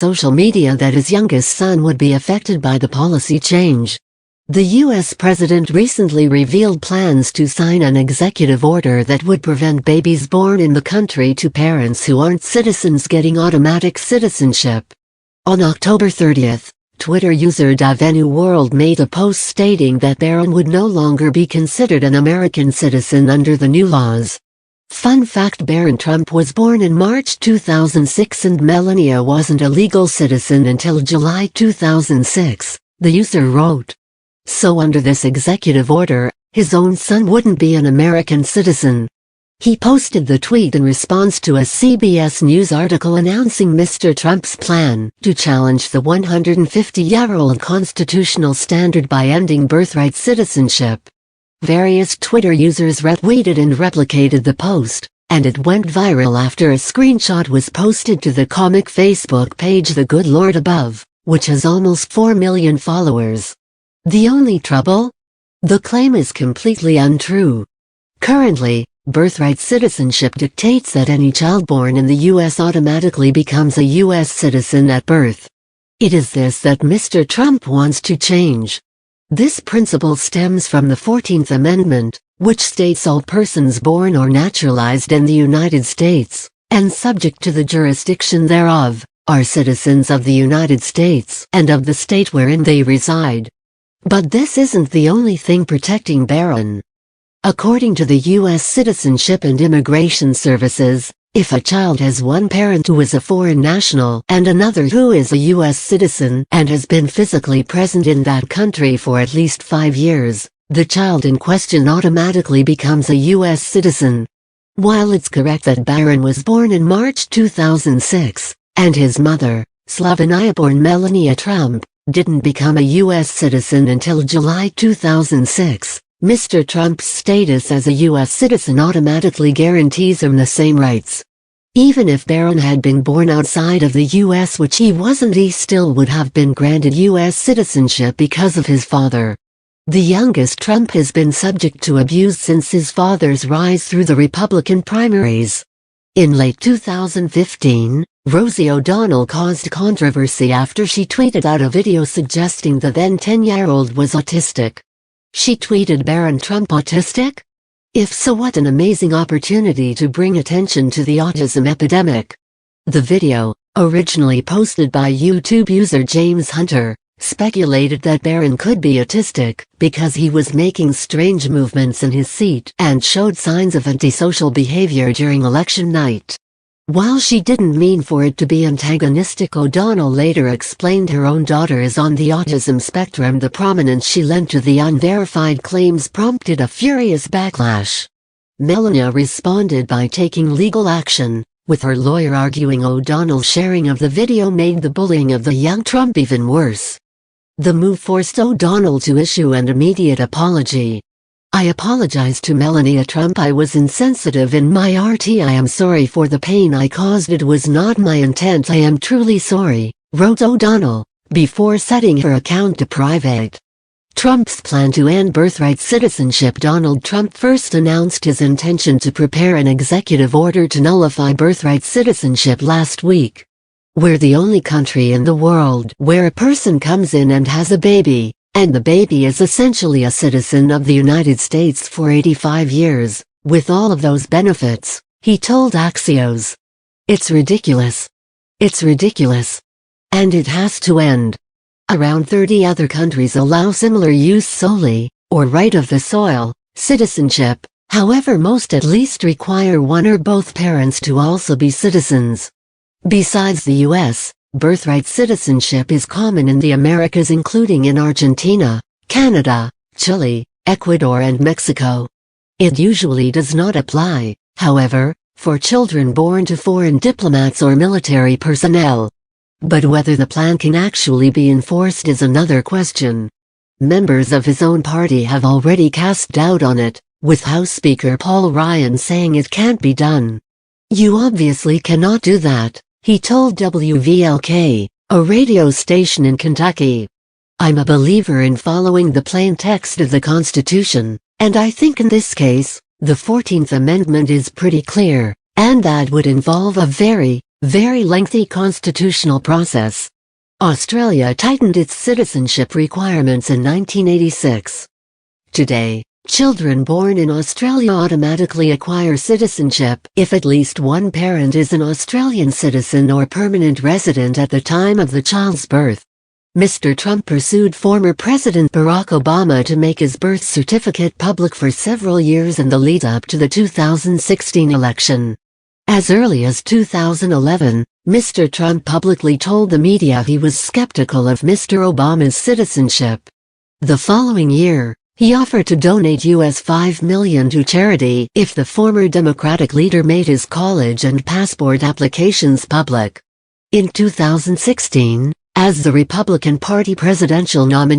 social media that his youngest son would be affected by the policy change. The U.S. president recently revealed plans to sign an executive order that would prevent babies born in the country to parents who aren't citizens getting automatic citizenship. On October 30th, Twitter user DavenuWorld made a post stating that Barron would no longer be considered an American citizen under the new laws. Fun fact: Barron Trump was born in March 2006 and Melania wasn't a legal citizen until July 2006, the user wrote. So under this executive order, his own son wouldn't be an American citizen. He posted the tweet in response to a CBS News article announcing Mr. Trump's plan to challenge the 150-year-old constitutional standard by ending birthright citizenship. Various Twitter users retweeted and replicated the post, and it went viral after a screenshot was posted to the comic Facebook page The Good Lord Above, which has almost 4 million followers. The only trouble? The claim is completely untrue. Currently, birthright citizenship dictates that any child born in the U.S. automatically becomes a U.S. citizen at birth. It is this that Mr. Trump wants to change. This principle stems from the 14th Amendment, which states all persons born or naturalized in the United States, and subject to the jurisdiction thereof, are citizens of the United States and of the state wherein they reside. But this isn't the only thing protecting Barron. According to the U.S. Citizenship and Immigration Services, if a child has one parent who is a foreign national and another who is a U.S. citizen and has been physically present in that country for at least 5 years, the child in question automatically becomes a U.S. citizen. While it's correct that Barron was born in March 2006, and his mother, Slovenia-born Melania Trump, didn't become a U.S. citizen until July 2006, Mr. Trump's status as a U.S. citizen automatically guarantees him the same rights. Even if Barron had been born outside of the U.S., which he wasn't, he still would have been granted U.S. citizenship because of his father. The youngest Trump has been subject to abuse since his father's rise through the Republican primaries. In late 2015, Rosie O'Donnell caused controversy after she tweeted out a video suggesting the then 10-year-old was autistic. She tweeted, "Barron Trump autistic? If so, what an amazing opportunity to bring attention to the autism epidemic." The video, originally posted by YouTube user James Hunter, speculated that Barron could be autistic because he was making strange movements in his seat and showed signs of antisocial behavior during election night. While she didn't mean for it to be antagonistic, O'Donnell later explained her own daughter is on the autism spectrum. The prominence she lent to the unverified claims prompted a furious backlash. Melania responded by taking legal action, with her lawyer arguing O'Donnell's sharing of the video made the bullying of the young Trump even worse. The move forced O'Donnell to issue an immediate apology. "I apologize to Melania Trump. I was insensitive in my RT. I am sorry for the pain I caused. It was not my intent. I am truly sorry," wrote O'Donnell, before setting her account to private. Trump's plan to end birthright citizenship. Donald Trump first announced his intention to prepare an executive order to nullify birthright citizenship last week. "We're the only country in the world where a person comes in and has a baby, and the baby is essentially a citizen of the United States for 85 years, with all of those benefits," he told Axios. "It's ridiculous. It's ridiculous. And it has to end." Around 30 other countries allow similar use solely, or right of the soil, citizenship. However, most at least require one or both parents to also be citizens. Besides the U.S., birthright citizenship is common in the Americas, including in Argentina, Canada, Chile, Ecuador and Mexico. It usually does not apply, however, for children born to foreign diplomats or military personnel. But whether the plan can actually be enforced is another question. Members of his own party have already cast doubt on it, with House Speaker Paul Ryan saying it can't be done. "You obviously cannot do that," he told WVLK, a radio station in Kentucky. "I'm a believer in following the plain text of the Constitution, and I think in this case, the 14th Amendment is pretty clear, and that would involve a very, Very lengthy constitutional process. Australia tightened its citizenship requirements in 1986. Today, children born in Australia automatically acquire citizenship if at least one parent is an Australian citizen or permanent resident at the time of the child's birth. Mr. Trump pursued former President Barack Obama to make his birth certificate public for several years in the lead-up to the 2016 election. As early as 2011, Mr. Trump publicly told the media he was skeptical of Mr. Obama's citizenship. The following year, he offered to donate US $5 million to charity if the former Democratic leader made his college and passport applications public. In 2016, as the Republican Party presidential nominee,